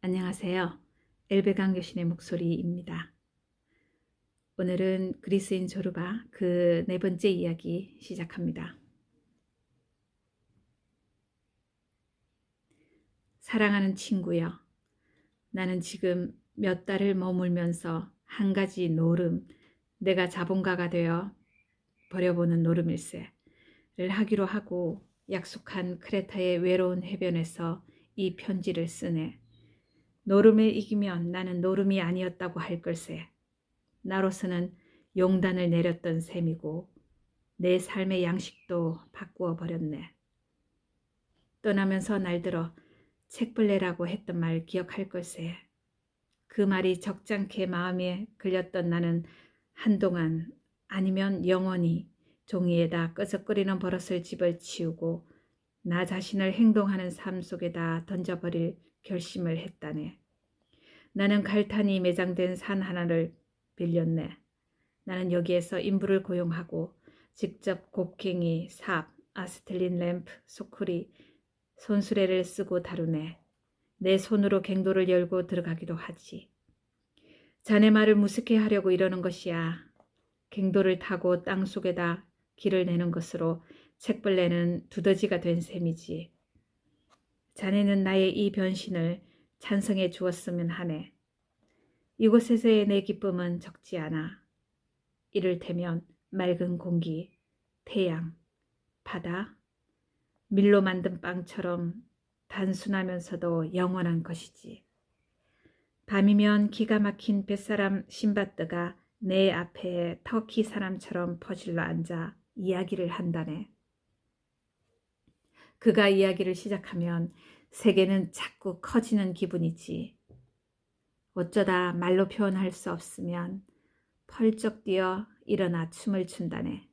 안녕하세요. 엘베강 교신의 목소리입니다. 오늘은 그리스인 조르바 그 네 번째 이야기 시작합니다. 사랑하는 친구여, 나는 지금 몇 달을 머물면서 한 가지 노름, 내가 자본가가 되어 버려보는 노름일세를 하기로 하고 약속한 크레타의 외로운 해변에서 이 편지를 쓰네. 노름에 이기면 나는 노름이 아니었다고 할 걸세. 나로서는 용단을 내렸던 셈이고 내 삶의 양식도 바꾸어 버렸네. 떠나면서 날들어 책벌레라고 했던 말 기억할 걸세. 그 말이 적잖게 마음에 걸렸던 나는 한동안 아니면 영원히 종이에다 끄적거리는 버릇을 집어치우고 나 자신을 행동하는 삶 속에다 던져버릴 결심을 했다네. 나는 갈탄이 매장된 산 하나를 빌렸네. 나는 여기에서 인부를 고용하고 직접 곡괭이, 삽, 아스텔린 램프, 소쿠리, 손수레를 쓰고 다루네. 내 손으로 갱도를 열고 들어가기도 하지. 자네 말을 무섭게 하려고 이러는 것이야. 갱도를 타고 땅속에다 길을 내는 것으로 책벌레는 두더지가 된 셈이지. 자네는 나의 이 변신을 찬성해 주었으면 하네. 이곳에서의 내 기쁨은 적지 않아. 이를테면 맑은 공기, 태양, 바다, 밀로 만든 빵처럼 단순하면서도 영원한 것이지. 밤이면 기가 막힌 뱃사람 신바뜨가 내 앞에 터키 사람처럼 퍼질러 앉아 이야기를 한다네. 그가 이야기를 시작하면 세계는 자꾸 커지는 기분이지. 어쩌다 말로 표현할 수 없으면 펄쩍 뛰어 일어나 춤을 춘다네.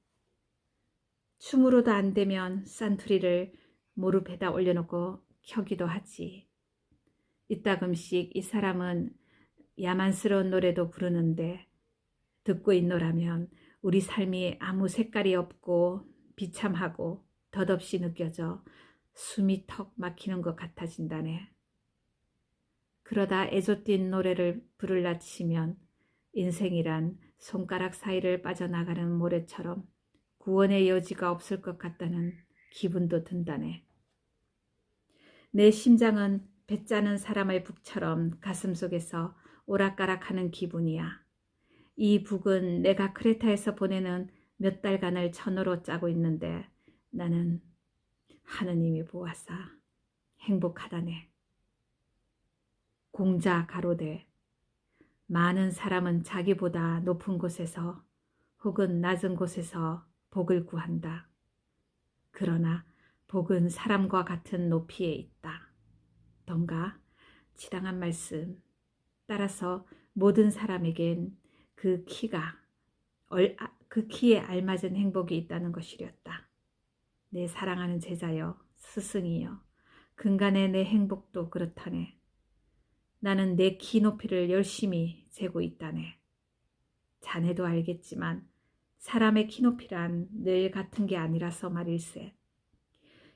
춤으로도 안 되면 산투리를 무릎에다 올려놓고 켜기도 하지. 이따금씩 이 사람은 야만스러운 노래도 부르는데 듣고 있노라면 우리 삶이 아무 색깔이 없고 비참하고 덧없이 느껴져 숨이 턱 막히는 것 같아진다네. 그러다 애조띤 노래를 부르려 치면 인생이란 손가락 사이를 빠져나가는 모래처럼 구원의 여지가 없을 것 같다는 기분도 든다네. 내 심장은 배 짜는 사람의 북처럼 가슴속에서 오락가락하는 기분이야. 이 북은 내가 크레타에서 보내는 몇 달간을 천으로 짜고 있는데 나는 하느님이 보아사 행복하다네. 공자 가로되 많은 사람은 자기보다 높은 곳에서 혹은 낮은 곳에서 복을 구한다. 그러나 복은 사람과 같은 높이에 있다. 던가 지당한 말씀. 따라서 모든 사람에겐 그 키에 알맞은 행복이 있다는 것이렸다. 내 사랑하는 제자여, 스승이여, 근간의 내 행복도 그렇다네. 나는 내 키 높이를 열심히 재고 있다네. 자네도 알겠지만 사람의 키 높이란 늘 같은 게 아니라서 말일세.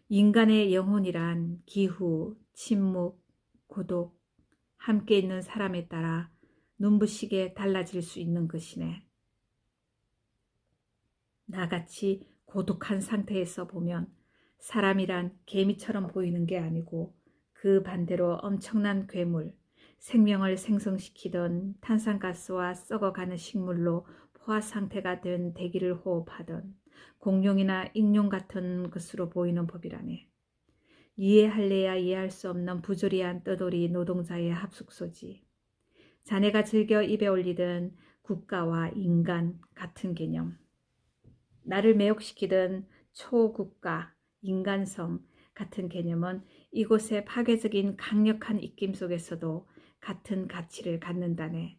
인간의 영혼이란 기후, 침묵, 고독, 함께 있는 사람에 따라 눈부시게 달라질 수 있는 것이네. 나같이 고독한 상태에서 보면 사람이란 개미처럼 보이는 게 아니고 그 반대로 엄청난 괴물, 생명을 생성시키던 탄산가스와 썩어가는 식물로 포화 상태가 된 대기를 호흡하던 공룡이나 익룡 같은 것으로 보이는 법이라네. 이해할래야 이해할 수 없는 부조리한 떠돌이 노동자의 합숙소지. 자네가 즐겨 입에 올리던 국가와 인간 같은 개념. 나를 매혹시키던 초국가, 인간성 같은 개념은 이곳의 파괴적인 강력한 입김 속에서도 같은 가치를 갖는다네.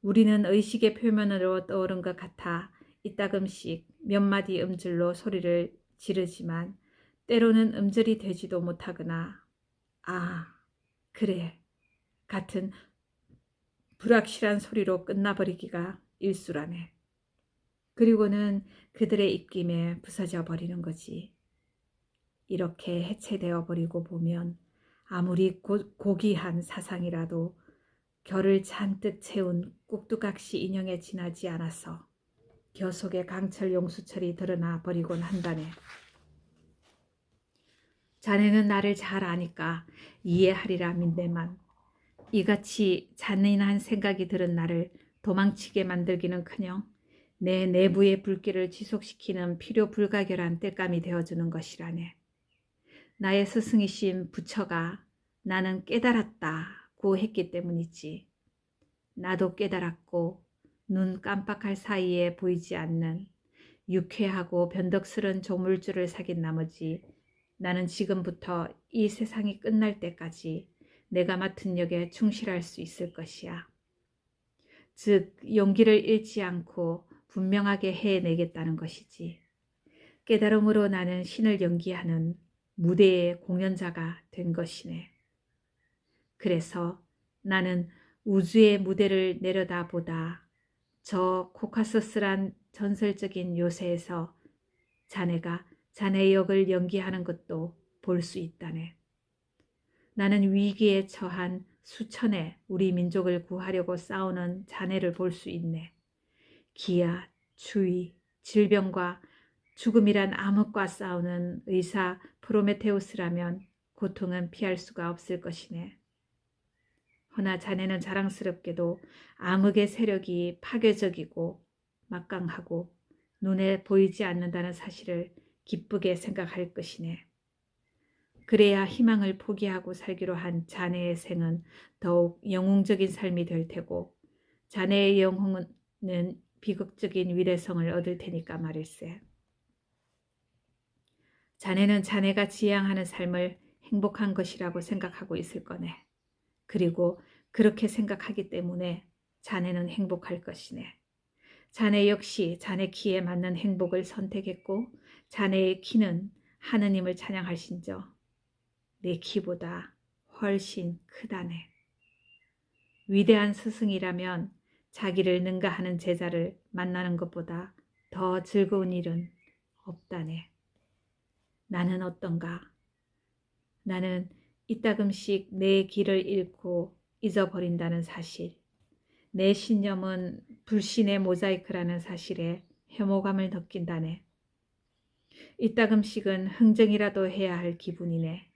우리는 의식의 표면으로 떠오른 것 같아 이따금씩 몇 마디 음절로 소리를 지르지만 때로는 음절이 되지도 못하거나 아, 그래 같은 불확실한 소리로 끝나버리기가 일수라네. 그리고는 그들의 입김에 부서져 버리는 거지. 이렇게 해체되어 버리고 보면 아무리 고귀한 사상이라도 결을 잔뜩 채운 꾹두각시 인형에 지나지 않아서 겨 속에 강철 용수철이 드러나 버리곤 한다네. 자네는 나를 잘 아니까 이해하리라 민대만 이같이 잔인한 생각이 들은 나를 도망치게 만들기는커녕 내 내부의 불길을 지속시키는 필요 불가결한 땔감이 되어주는 것이라네. 나의 스승이신 부처가 나는 깨달았다고 했기 때문이지. 나도 깨달았고 눈 깜빡할 사이에 보이지 않는 유쾌하고 변덕스런 조물주를 사귄 나머지 나는 지금부터 이 세상이 끝날 때까지 내가 맡은 역에 충실할 수 있을 것이야. 즉 용기를 잃지 않고 분명하게 해내겠다는 것이지. 깨달음으로 나는 신을 연기하는 무대의 공연자가 된 것이네. 그래서 나는 우주의 무대를 내려다보다 저 코카서스란 전설적인 요새에서 자네가 자네 역을 연기하는 것도 볼 수 있다네. 나는 위기에 처한 수천의 우리 민족을 구하려고 싸우는 자네를 볼 수 있네. 기아, 추위, 질병과 죽음이란 암흑과 싸우는 의사 프로메테우스라면 고통은 피할 수가 없을 것이네. 허나 자네는 자랑스럽게도 암흑의 세력이 파괴적이고 막강하고 눈에 보이지 않는다는 사실을 기쁘게 생각할 것이네. 그래야 희망을 포기하고 살기로 한 자네의 생은 더욱 영웅적인 삶이 될 테고 자네의 영혼은 비극적인 위대성을 얻을 테니까 말일세. 자네는 자네가 지향하는 삶을 행복한 것이라고 생각하고 있을 거네. 그리고 그렇게 생각하기 때문에 자네는 행복할 것이네. 자네 역시 자네 키에 맞는 행복을 선택했고 자네의 키는 하느님을 찬양하신저 내 키보다 훨씬 크다네. 위대한 스승이라면 자기를 능가하는 제자를 만나는 것보다 더 즐거운 일은 없다네. 나는 어떤가? 나는 이따금씩 내 길을 잃고 잊어버린다는 사실, 내 신념은 불신의 모자이크라는 사실에 혐오감을 느낀다네. 이따금씩은 흥정이라도 해야 할 기분이네.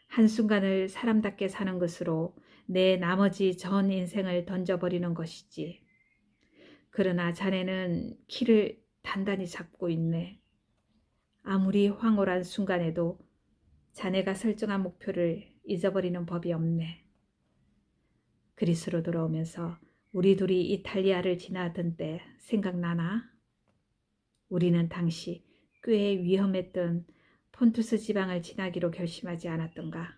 한순간을 사람답게 사는 것으로 내 나머지 전 인생을 던져버리는 것이지. 그러나 자네는 키를 단단히 잡고 있네. 아무리 황홀한 순간에도 자네가 설정한 목표를 잊어버리는 법이 없네. 그리스로 돌아오면서 우리 둘이 이탈리아를 지나던 때 생각나나? 우리는 당시 꽤 위험했던 폰투스 지방을 지나기로 결심하지 않았던가?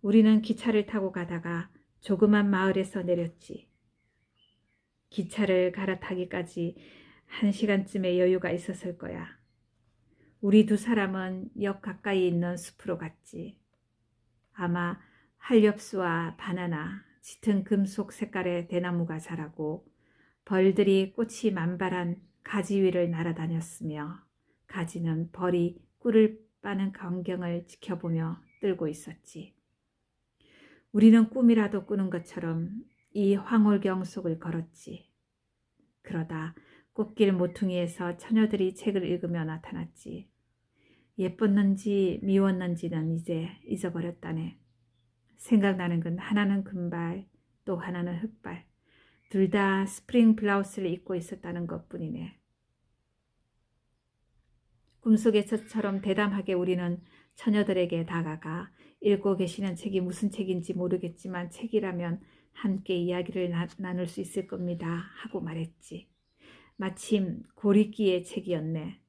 우리는 기차를 타고 가다가 조그만 마을에서 내렸지. 기차를 갈아타기까지 1시간쯤의 여유가 있었을 거야. 우리 두 사람은 역 가까이 있는 숲으로 갔지. 아마 한렵수와 바나나, 짙은 금속 색깔의 대나무가 자라고 벌들이 꽃이 만발한 가지 위를 날아다녔으며 가지는 벌이 꿀을 빠는 광경을 지켜보며 떨고 있었지. 우리는 꿈이라도 꾸는 것처럼 이 황홀경 속을 걸었지. 그러다 꽃길 모퉁이에서 처녀들이 책을 읽으며 나타났지. 예뻤는지 미웠는지는 이제 잊어버렸다네. 생각나는 건 하나는 금발, 또 하나는 흑발. 둘 다 스프링 블라우스를 입고 있었다는 것뿐이네. 꿈속에서처럼 대담하게 우리는 처녀들에게 다가가 읽고 계시는 책이 무슨 책인지 모르겠지만 책이라면 함께 이야기를 나눌 수 있을 겁니다 하고 말했지. 마침 고리끼의 책이었네.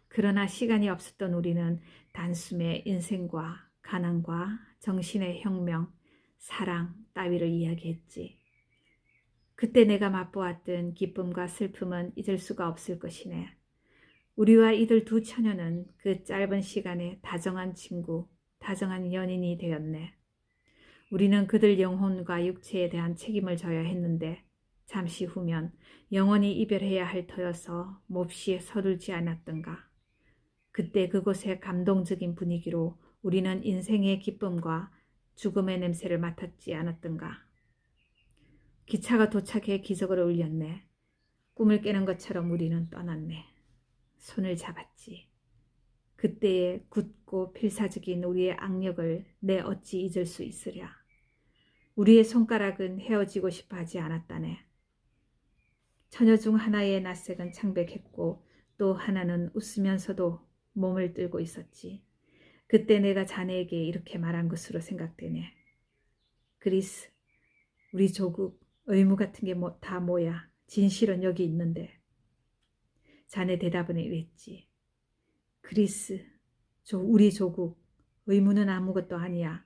그러나 시간이 없었던 우리는 단숨에 인생과 가난과 정신의 혁명, 사랑 따위를 이야기했지. 그때 내가 맛보았던 기쁨과 슬픔은 잊을 수가 없을 것이네. 우리와 이들 두 처녀는 그 짧은 시간에 다정한 친구, 다정한 연인이 되었네. 우리는 그들 영혼과 육체에 대한 책임을 져야 했는데 잠시 후면 영원히 이별해야 할 터여서 몹시 서툴지 않았던가. 그때 그곳의 감동적인 분위기로 우리는 인생의 기쁨과 죽음의 냄새를 맡았지 않았던가. 기차가 도착해 기적을 울렸네. 꿈을 깨는 것처럼 우리는 떠났네. 손을 잡았지. 그때의 굳고 필사적인 우리의 악력을 내 어찌 잊을 수 있으랴. 우리의 손가락은 헤어지고 싶어 하지 않았다네. 처녀 중 하나의 낯색은 창백했고 또 하나는 웃으면서도 몸을 들고 있었지. 그때 내가 자네에게 이렇게 말한 것으로 생각되네. 그리스, 우리 조국, 의무 같은 게 다 뭐야. 진실은 여기 있는데. 자네 대답은 이랬지. 그리스, 우리 조국, 의무는 아무것도 아니야.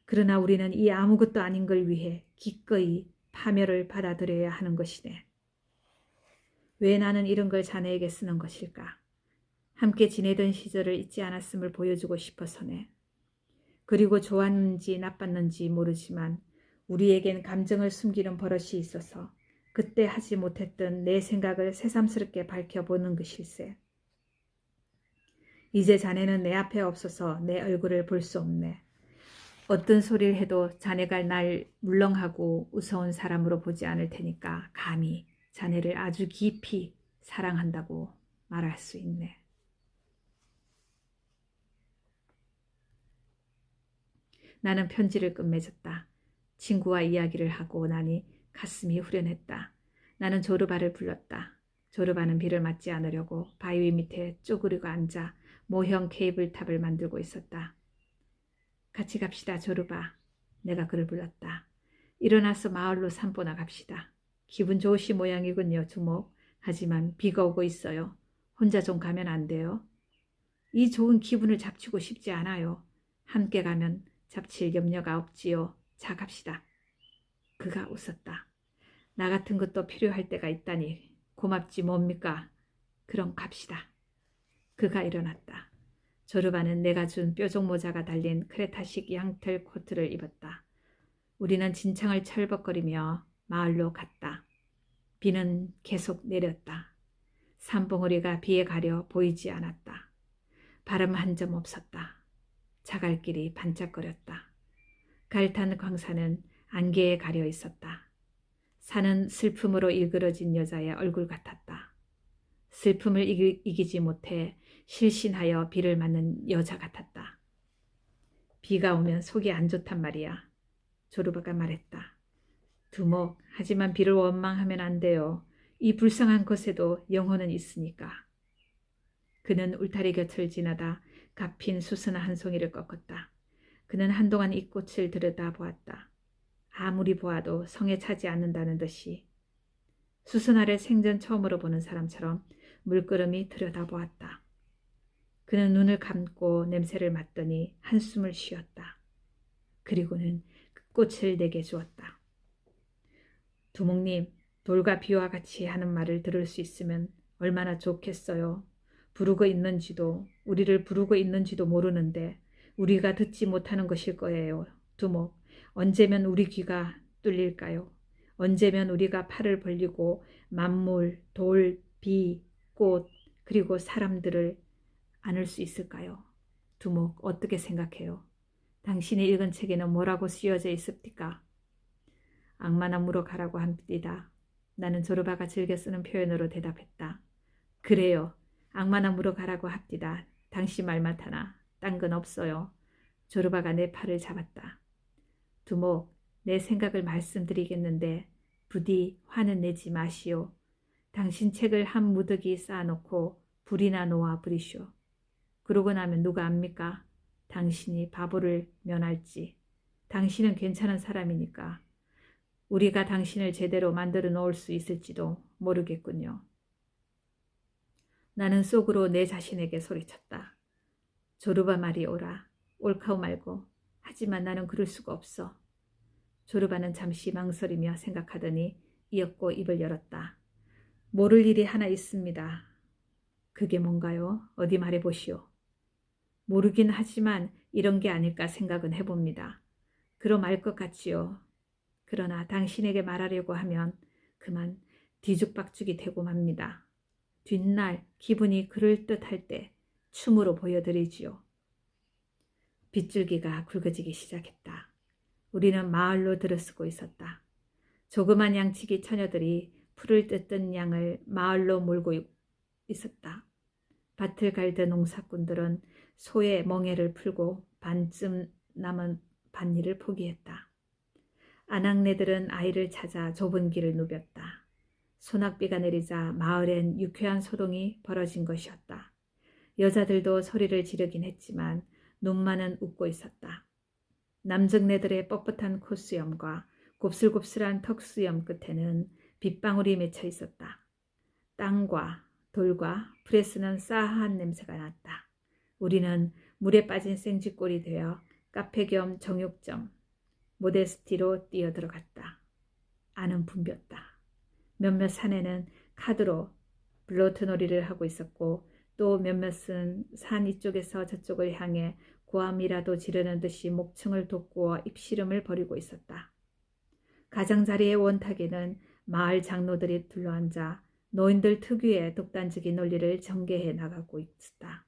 그러나 우리는 이 아무것도 아닌 걸 위해 기꺼이 파멸을 받아들여야 하는 것이네. 왜 나는 이런 걸 자네에게 쓰는 것일까? 함께 지내던 시절을 잊지 않았음을 보여주고 싶어서네. 그리고 좋았는지 나빴는지 모르지만 우리에겐 감정을 숨기는 버릇이 있어서 그때 하지 못했던 내 생각을 새삼스럽게 밝혀보는 것일세. 이제 자네는 내 앞에 없어서 내 얼굴을 볼 수 없네. 어떤 소리를 해도 자네가 날 물렁하고 우스운 사람으로 보지 않을 테니까 감히 자네를 아주 깊이 사랑한다고 말할 수 있네. 나는 편지를 끝맺었다. 친구와 이야기를 하고 나니 가슴이 후련했다. 나는 조르바를 불렀다. 조르바는 비를 맞지 않으려고 바위 밑에 쪼그리고 앉아 모형 케이블탑을 만들고 있었다. 같이 갑시다, 조르바. 내가 그를 불렀다. 일어나서 마을로 산보나 갑시다. 기분 좋으시 모양이군요, 두목. 하지만 비가 오고 있어요. 혼자 좀 가면 안 돼요? 이 좋은 기분을 잡치고 싶지 않아요. 함께 가면 잡칠 염려가 없지요. 자, 갑시다. 그가 웃었다. 나 같은 것도 필요할 때가 있다니 고맙지 뭡니까? 그럼 갑시다. 그가 일어났다. 조르바는 내가 준 뾰족 모자가 달린 크레타식 양털 코트를 입었다. 우리는 진창을 철벅거리며 마을로 갔다. 비는 계속 내렸다. 산봉우리가 비에 가려 보이지 않았다. 바람 한 점 없었다. 자갈길이 반짝거렸다. 갈탄 광산은 안개에 가려 있었다. 산은 슬픔으로 일그러진 여자의 얼굴 같았다. 슬픔을 이기지 못해 실신하여 비를 맞는 여자 같았다. 비가 오면 속이 안 좋단 말이야. 조르바가 말했다. 두목, 하지만 비를 원망하면 안 돼요. 이 불쌍한 것에도 영혼은 있으니까. 그는 울타리 곁을 지나다 갚힌 수선 한 송이를 꺾었다. 그는 한동안 이 꽃을 들여다보았다. 아무리 보아도 성에 차지 않는다는 듯이 수선화를 생전 처음으로 보는 사람처럼 물끄러미 들여다보았다. 그는 눈을 감고 냄새를 맡더니 한숨을 쉬었다. 그리고는 그 꽃을 내게 주었다. 두목님, 돌과 비와 같이 하는 말을 들을 수 있으면 얼마나 좋겠어요. 부르고 있는지도 우리를 부르고 있는지도 모르는데 우리가 듣지 못하는 것일 거예요. 두목, 언제면 우리 귀가 뚫릴까요? 언제면 우리가 팔을 벌리고 만물, 돌, 비, 꽃, 그리고 사람들을 안을 수 있을까요? 두목, 어떻게 생각해요? 당신이 읽은 책에는 뭐라고 쓰여져 있습니까? 악마나무로 가라고 합니다. 나는 조르바가 즐겨 쓰는 표현으로 대답했다. 그래요. 악마나무로 가라고 합디다. 당신 말 맞하나. 딴 건 없어요. 조르바가 내 팔을 잡았다. 두목, 내 생각을 말씀드리겠는데 부디 화는 내지 마시오. 당신 책을 한 무더기 쌓아놓고 불이나 놓아 버리시오. 그러고 나면 누가 압니까? 당신이 바보를 면할지. 당신은 괜찮은 사람이니까. 우리가 당신을 제대로 만들어 놓을 수 있을지도 모르겠군요. 나는 속으로 내 자신에게 소리쳤다. 조르바 말이 옳아. 옳고 말고. 하지만 나는 그럴 수가 없어. 조르바는 잠시 망설이며 생각하더니 이었고 입을 열었다. 모를 일이 하나 있습니다. 그게 뭔가요? 어디 말해보시오. 모르긴 하지만 이런 게 아닐까 생각은 해봅니다. 그럼 알 것 같지요. 그러나 당신에게 말하려고 하면 그만 뒤죽박죽이 되고 맙니다. 뒷날 기분이 그럴듯할 때 춤으로 보여드리지요. 빗줄기가 굵어지기 시작했다. 우리는 마을로 들어서고 있었다. 조그만 양치기 처녀들이 풀을 뜯던 양을 마을로 몰고 있었다. 밭을 갈던 농사꾼들은 소의 멍에를 풀고 반쯤 남은 밭일을 포기했다. 아낙네들은 아이를 찾아 좁은 길을 누볐다. 소낙비가 내리자 마을엔 유쾌한 소동이 벌어진 것이었다. 여자들도 소리를 지르긴 했지만 눈만은 웃고 있었다. 남정네들의 뻣뻣한 콧수염과 곱슬곱슬한 턱수염 끝에는 빗방울이 맺혀 있었다. 땅과 돌과 풀에 쓰는 싸한 냄새가 났다. 우리는 물에 빠진 생쥐꼴이 되어 카페 겸 정육점, 모데스티로 뛰어들어갔다. 안은 붐볐다. 몇몇 사내는 카드로 블로트 놀이를 하고 있었고 또 몇몇은 산 이쪽에서 저쪽을 향해 고함이라도 지르는 듯이 목청을 돋구어 입씨름을 벌이고 있었다. 가장자리의 원탁에는 마을 장로들이 둘러앉아 노인들 특유의 독단적인 논리를 전개해 나가고 있었다.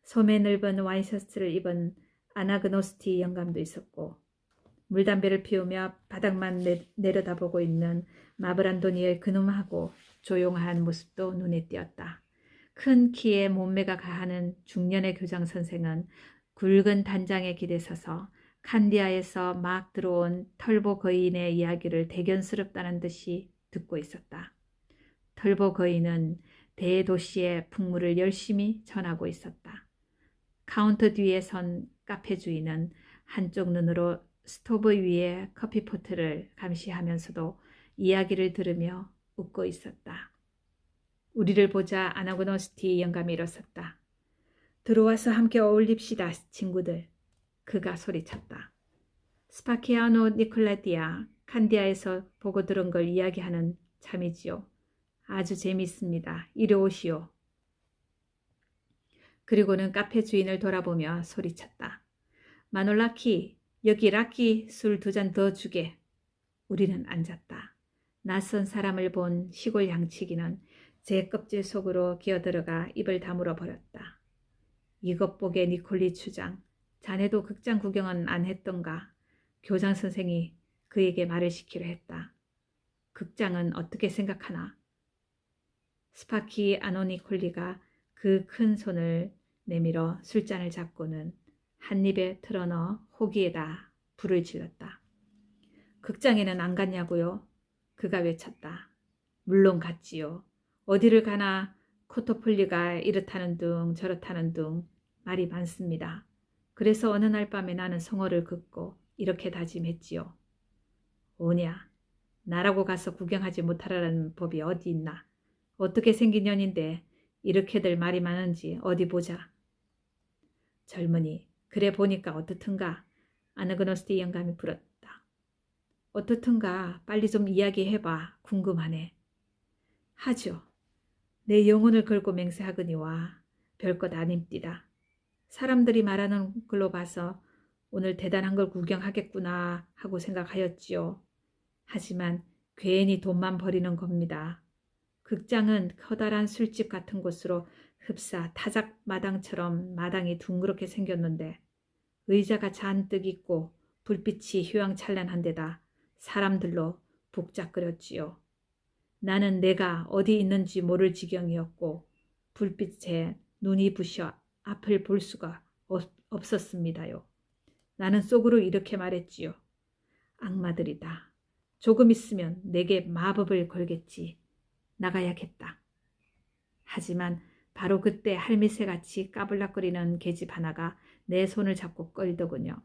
소매 넓은 와이셔츠를 입은 아나그노스티 영감도 있었고 물담배를 피우며 바닥만 내려다보고 있는 마브란도니의 근엄하고 조용한 모습도 눈에 띄었다. 큰 키에 몸매가 가하는 중년의 교장 선생은 굵은 단장에 기대 서서 칸디아에서 막 들어온 털보 거인의 이야기를 대견스럽다는 듯이 듣고 있었다. 털보 거인은 대도시의 풍물을 열심히 전하고 있었다. 카운터 뒤에 선 카페 주인은 한쪽 눈으로 스토브 위에 커피포트를 감시하면서도 이야기를 들으며 웃고 있었다. 우리를 보자 아나그노스티 영감이 일어섰다. 들어와서 함께 어울립시다, 친구들. 그가 소리쳤다. 스파키아노 니콜라디아 칸디아에서 보고 들은 걸 이야기하는 참이지요. 아주 재미있습니다. 이리 오시오. 그리고는 카페 주인을 돌아보며 소리쳤다. 마놀라키, 여기 라키 술 2잔 더 주게. 우리는 앉았다. 낯선 사람을 본 시골 양치기는 제 껍질 속으로 기어들어가 입을 다물어 버렸다. 이것 보게 니콜리 추장, 자네도 극장 구경은 안 했던가? 교장 선생이 그에게 말을 시키려 했다. 극장은 어떻게 생각하나? 스파키 아노니콜리가 그 큰 손을 내밀어 술잔을 잡고는 한 입에 틀어넣어 호기에다 불을 질렀다. 극장에는 안 갔냐고요? 그가 외쳤다. 물론 갔지요. 어디를 가나 코토폴리가 이렇다는 둥 저렇다는 둥 말이 많습니다. 그래서 어느 날 밤에 나는 성호를 긋고 이렇게 다짐했지요. 오냐, 나라고 가서 구경하지 못하라는 법이 어디 있나. 어떻게 생긴 년인데 이렇게들 말이 많은지 어디 보자. 젊은이, 그래 보니까 어떻든가. 아나그노스티 영감이 불었다. 어떻든가 빨리 좀 이야기해봐. 궁금하네. 하죠. 내 영혼을 걸고 맹세하거니와 별것 아님디다. 사람들이 말하는 걸로 봐서 오늘 대단한 걸 구경하겠구나 하고 생각하였지요. 하지만 괜히 돈만 버리는 겁니다. 극장은 커다란 술집 같은 곳으로 흡사 타작 마당처럼 마당이 둥그렇게 생겼는데 의자가 잔뜩 있고 불빛이 휘황찬란한 데다 사람들로 북적거렸지요. 나는 내가 어디 있는지 모를 지경이었고 불빛에 눈이 부셔 앞을 볼 수가 없었습니다요. 나는 속으로 이렇게 말했지요. 악마들이다. 조금 있으면 내게 마법을 걸겠지. 나가야겠다. 하지만 바로 그때 할미새같이 까불락거리는 계집 하나가 내 손을 잡고 끌더군요.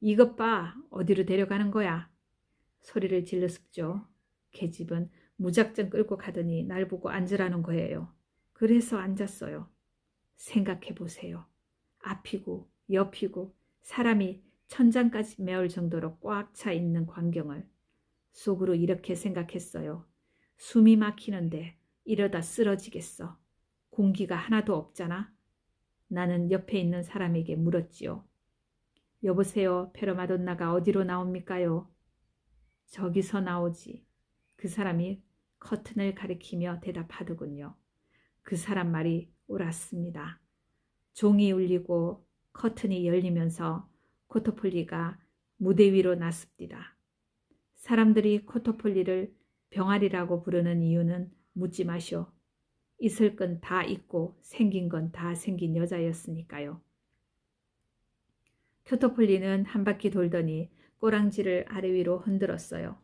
이것 봐, 어디로 데려가는 거야? 소리를 질렀죠. 계집은 무작정 끌고 가더니 날 보고 앉으라는 거예요. 그래서 앉았어요. 생각해 보세요. 앞이고 옆이고 사람이 천장까지 메울 정도로 꽉 차 있는 광경을. 속으로 이렇게 생각했어요. 숨이 막히는데 이러다 쓰러지겠어. 공기가 하나도 없잖아. 나는 옆에 있는 사람에게 물었지요. 여보세요, 페로마돈나가 어디로 나옵니까요? 저기서 나오지. 그 사람이 커튼을 가리키며 대답하더군요. 그 사람 말이 옳았습니다. 종이 울리고 커튼이 열리면서 코토폴리가 무대 위로 나섭디다. 사람들이 코토폴리를 병아리라고 부르는 이유는 묻지 마시오. 있을 건 다 있고 생긴 건 다 생긴 여자였으니까요. 코토폴리는 한 바퀴 돌더니 꼬랑지를 아래 위로 흔들었어요.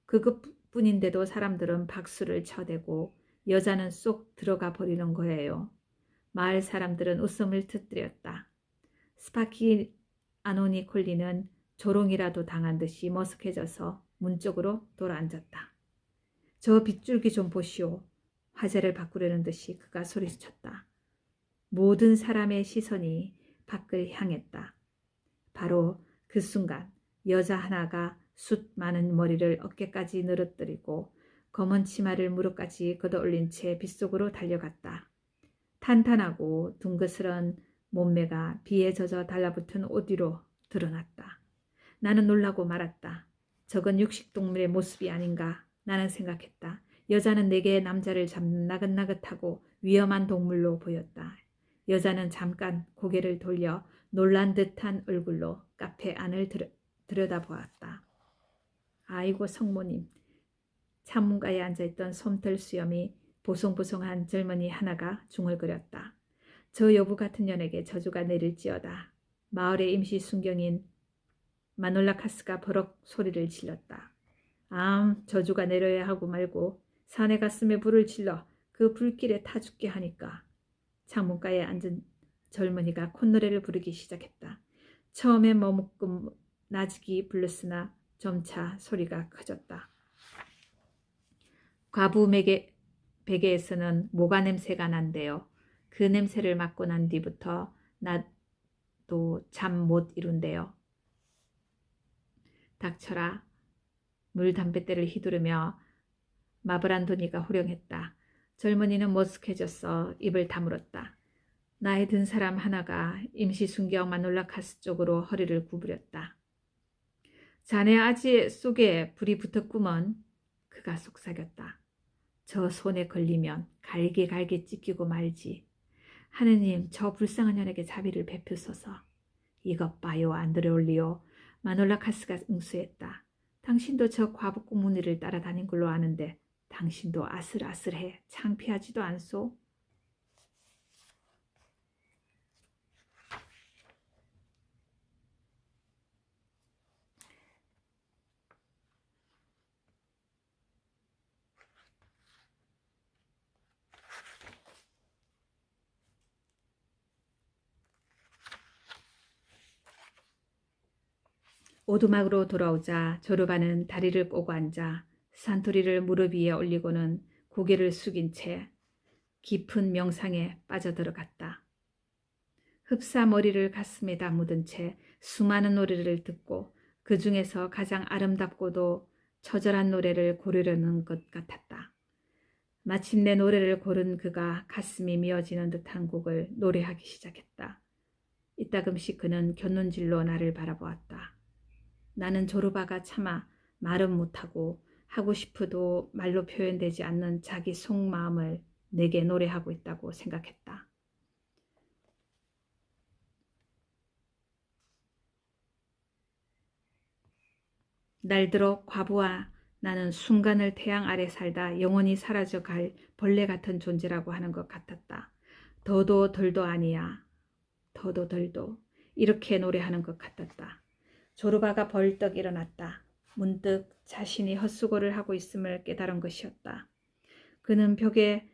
그것뿐인데도 사람들은 박수를 쳐대고 여자는 쏙 들어가 버리는 거예요. 마을 사람들은 웃음을 터뜨렸다. 스파키 아노니 콜리는 조롱이라도 당한 듯이 머쓱해져서 문 쪽으로 돌아앉았다. 저 빗줄기 좀 보시오. 화제를 바꾸려는 듯이 그가 소리쳤다. 모든 사람의 시선이 밖을 향했다. 바로 그 순간 여자 하나가 숱 많은 머리를 어깨까지 늘어뜨리고 검은 치마를 무릎까지 걷어올린 채 빗속으로 달려갔다. 탄탄하고 둥그스런 몸매가 비에 젖어 달라붙은 옷 위로 드러났다. 나는 놀라고 말았다. 저건 육식동물의 모습이 아닌가 나는 생각했다. 여자는 내게 남자를 잡는 나긋나긋하고 위험한 동물로 보였다. 여자는 잠깐 고개를 돌려 놀란 듯한 얼굴로 카페 안을 들여다보았다. 아이고 성모님. 창문가에 앉아있던 솜털 수염이 보송보송한 젊은이 하나가 중얼거렸다. 저 여부 같은 년에게 저주가 내릴지어다. 마을의 임시 순경인 마놀라카스가 버럭 소리를 질렀다. 저주가 내려야 하고 말고 사내 가슴에 불을 질러 그 불길에 타 죽게 하니까. 창문가에 앉은 젊은이가 콧노래를 부르기 시작했다. 처음엔 머뭇금 나직이 불렀으나 점차 소리가 커졌다. 과부 베개에서는 모가 냄새가 난대요. 그 냄새를 맡고 난 뒤부터 나도 잠 못 이룬대요. 닥쳐라. 물 담뱃대를 휘두르며 마브란도니가 호령했다. 젊은이는 머쓱해졌어 입을 다물었다. 나이 든 사람 하나가 임시 순경 마놀라카스 쪽으로 허리를 구부렸다. 자네 아지 속에 불이 붙었구먼. 그가 속삭였다. 저 손에 걸리면 갈게 찢기고 말지. 하느님 저 불쌍한 년에게 자비를 베푸소서. 이것 봐요 안 들어올리오. 마놀라카스가 응수했다. 당신도 저 과부 꼬무니를 따라다닌 걸로 아는데 당신도 아슬아슬해 창피하지도 않소? 오두막으로 돌아오자 조르바는 다리를 꼬고 앉아 산토리를 무릎 위에 올리고는 고개를 숙인 채 깊은 명상에 빠져들어갔다. 흡사 머리를 가슴에다 묻은 채 수많은 노래를 듣고 그 중에서 가장 아름답고도 처절한 노래를 고르려는 것 같았다. 마침내 노래를 고른 그가 가슴이 미어지는 듯한 곡을 노래하기 시작했다. 이따금씩 그는 곁눈질로 나를 바라보았다. 나는 조르바가 차마 말은 못하고 하고 싶어도 말로 표현되지 않는 자기 속마음을 내게 노래하고 있다고 생각했다. 날들어 과부와 나는 순간을 태양 아래 살다 영원히 사라져 갈 벌레 같은 존재라고 하는 것 같았다. 더도 덜도 아니야. 더도 덜도 이렇게 노래하는 것 같았다. 조르바가 벌떡 일어났다. 문득 자신이 헛수고를 하고 있음을 깨달은 것이었다. 그는 벽에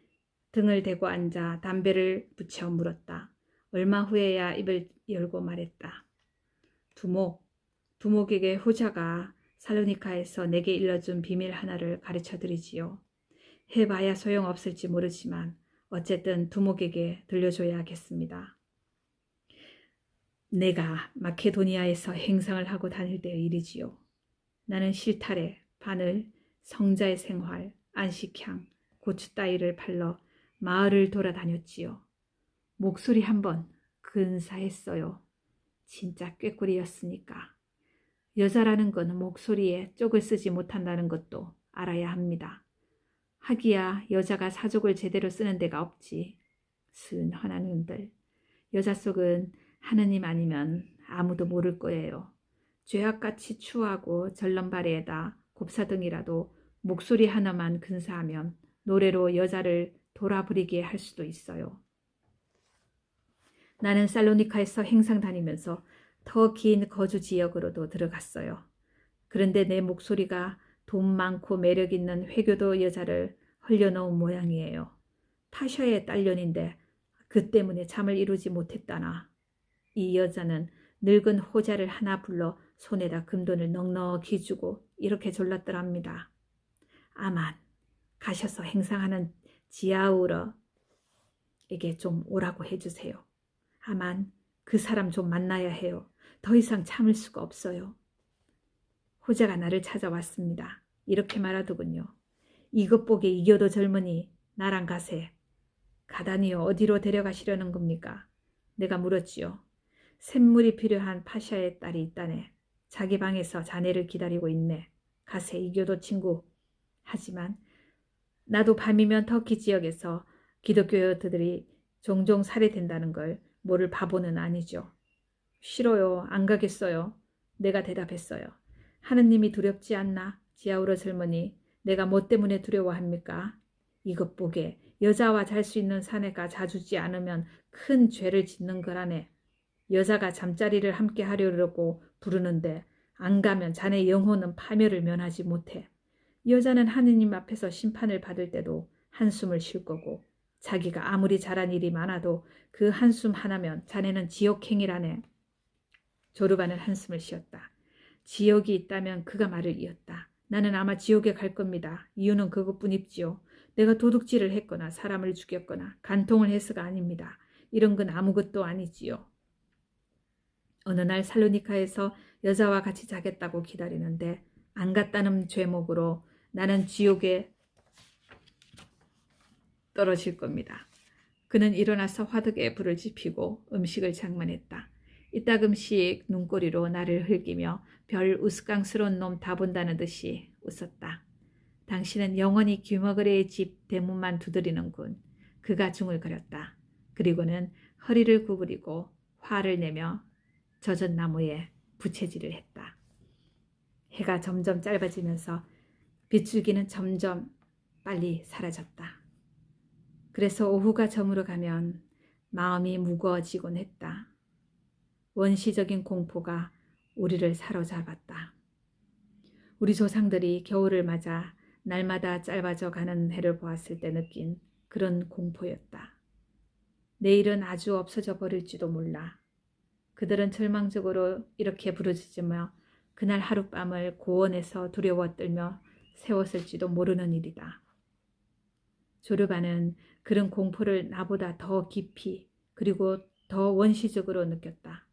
등을 대고 앉아 담배를 붙여 물었다. 얼마 후에야 입을 열고 말했다. 두목에게 후자가 살로니카에서 내게 일러준 비밀 하나를 가르쳐드리지요. 해봐야 소용없을지 모르지만 어쨌든 두목에게 들려줘야겠습니다. 내가 마케도니아에서 행상을 하고 다닐 때의 일이지요. 나는 실타래, 바늘, 성자의 생활, 안식향, 고추 따위를 팔러 마을을 돌아다녔지요. 목소리 한번 근사했어요. 진짜 꾀꼬리였으니까. 여자라는 건 목소리에 쪽을 쓰지 못한다는 것도 알아야 합니다. 하기야 여자가 사족을 제대로 쓰는 데가 없지. 순 화나는들. 여자 속은 하느님 아니면 아무도 모를 거예요. 죄악같이 추하고 절름발이에다 곱사등이라도 목소리 하나만 근사하면 노래로 여자를 돌아부리게 할 수도 있어요. 나는 살로니카에서 행상 다니면서 더 긴 거주 지역으로도 들어갔어요. 그런데 내 목소리가 돈 많고 매력 있는 회교도 여자를 흘려놓은 모양이에요. 파샤의 딸년인데 그 때문에 잠을 이루지 못했다나. 이 여자는 늙은 호자를 하나 불러 손에다 금돈을 넉넉히 주고 이렇게 졸랐더랍니다. 아만 가셔서 행상하는 지아우러에게 좀 오라고 해주세요. 아만 그 사람 좀 만나야 해요. 더 이상 참을 수가 없어요. 호자가 나를 찾아왔습니다. 이렇게 말하더군요. 이것 보게 이겨도 젊으니 나랑 가세. 가다니요 어디로 데려가시려는 겁니까? 내가 물었지요. 샘물이 필요한 파샤의 딸이 있다네. 자기 방에서 자네를 기다리고 있네. 가세 이교도 친구. 하지만 나도 밤이면 터키 지역에서 기독교여들이 종종 살해된다는 걸 모를 바보는 아니죠. 싫어요. 안 가겠어요. 내가 대답했어요. 하느님이 두렵지 않나? 지아우러 젊은이. 내가 뭐 때문에 두려워합니까? 이것 보게 여자와 잘 수 있는 사내가 자주지 않으면 큰 죄를 짓는 거라네. 여자가 잠자리를 함께 하려고 부르는데 안 가면 자네 영혼은 파멸을 면하지 못해. 여자는 하느님 앞에서 심판을 받을 때도 한숨을 쉴 거고 자기가 아무리 잘한 일이 많아도 그 한숨 하나면 자네는 지옥행이라네. 조르반은 한숨을 쉬었다. 지옥이 있다면 그가 말을 이었다. 나는 아마 지옥에 갈 겁니다. 이유는 그것뿐이지요. 내가 도둑질을 했거나 사람을 죽였거나 간통을 해서가 아닙니다. 이런 건 아무것도 아니지요. 어느 날 살로니카에서 여자와 같이 자겠다고 기다리는데 안 갔다는 죄목으로 나는 지옥에 떨어질 겁니다. 그는 일어나서 화덕에 불을 지피고 음식을 장만했다. 이따금씩 눈꼬리로 나를 흘기며 별 우스꽝스러운 놈 다 본다는 듯이 웃었다. 당신은 영원히 귀머거리의 집 대문만 두드리는군. 그가 중얼거렸다. 그리고는 허리를 구부리고 화를 내며 젖은 나무에 부채질을 했다. 해가 점점 짧아지면서 빗줄기는 점점 빨리 사라졌다. 그래서 오후가 저물어 가면 마음이 무거워지곤 했다. 원시적인 공포가 우리를 사로잡았다. 우리 조상들이 겨울을 맞아 날마다 짧아져 가는 해를 보았을 때 느낀 그런 공포였다. 내일은 아주 없어져 버릴지도 몰라. 그들은 절망적으로 이렇게 부르짖으며 그날 하룻밤을 고원에서 두려워 떨며 세웠을지도 모르는 일이다. 조르바는 그런 공포를 나보다 더 깊이 그리고 더 원시적으로 느꼈다.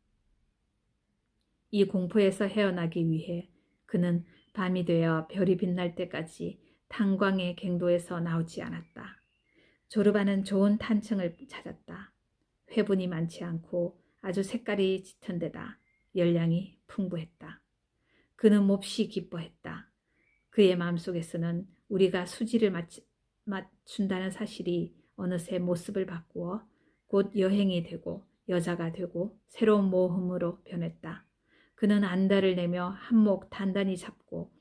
이 공포에서 헤어나기 위해 그는 밤이 되어 별이 빛날 때까지 탄광의 갱도에서 나오지 않았다. 조르바는 좋은 탄층을 찾았다. 회분이 많지 않고 아주 색깔이 짙은 데다 열량이 풍부했다. 그는 몹시 기뻐했다. 그의 마음속에서는 우리가 수지를 맞춘다는 사실이 어느새 모습을 바꾸어 곧 여행이 되고 여자가 되고 새로운 모험으로 변했다. 그는 안달을 내며 한몫 단단히 잡고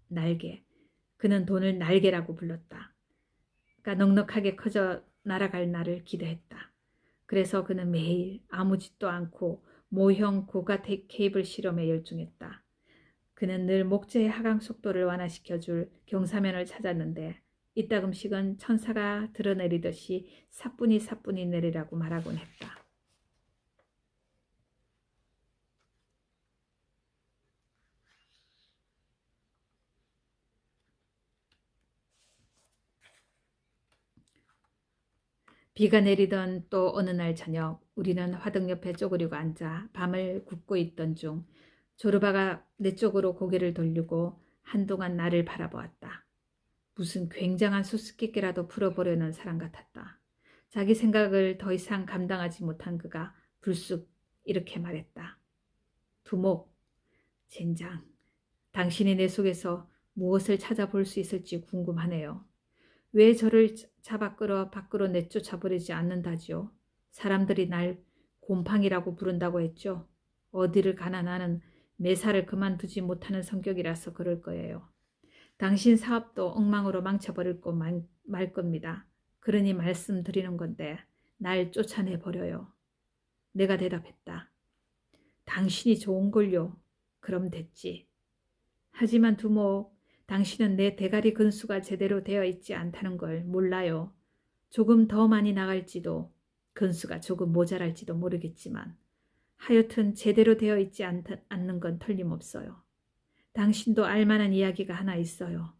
날개, 그는 돈을 날개라고 불렀다. 그러니까 넉넉하게 커져 날아갈 날을 기대했다. 그래서 그는 매일 아무 짓도 않고 모형 고가 케이블 실험에 열중했다. 그는 늘 목재의 하강 속도를 완화시켜줄 경사면을 찾았는데 이따금씩은 천사가 드러내리듯이 사뿐히 내리라고 말하곤 했다. 비가 내리던 또 어느 날 저녁 우리는 화등 옆에 쪼그리고 앉아 밤을 굽고 있던 중 조르바가 내 쪽으로 고개를 돌리고 한동안 나를 바라보았다. 무슨 굉장한 수수께끼라도 풀어보려는 사람 같았다. 자기 생각을 더 이상 감당하지 못한 그가 불쑥 이렇게 말했다. 두목, 젠장, 당신이 내 속에서 무엇을 찾아볼 수 있을지 궁금하네요. 왜 저를 잡아 끌어 밖으로 내쫓아버리지 않는다지요? 사람들이 날 곰팡이라고 부른다고 했죠. 어디를 가나 나는 매사를 그만두지 못하는 성격이라서 그럴 거예요. 당신 사업도 엉망으로 망쳐버릴 거 말 겁니다. 그러니 말씀드리는 건데 날 쫓아내버려요. 내가 대답했다. 당신이 좋은걸요. 그럼 됐지. 하지만 두목, 당신은 내 대가리 근수가 제대로 되어 있지 않다는 걸 몰라요. 조금 더 많이 나갈지도 근수가 조금 모자랄지도 모르겠지만 하여튼 제대로 되어 있지 않는 건 틀림없어요. 당신도 알만한 이야기가 하나 있어요.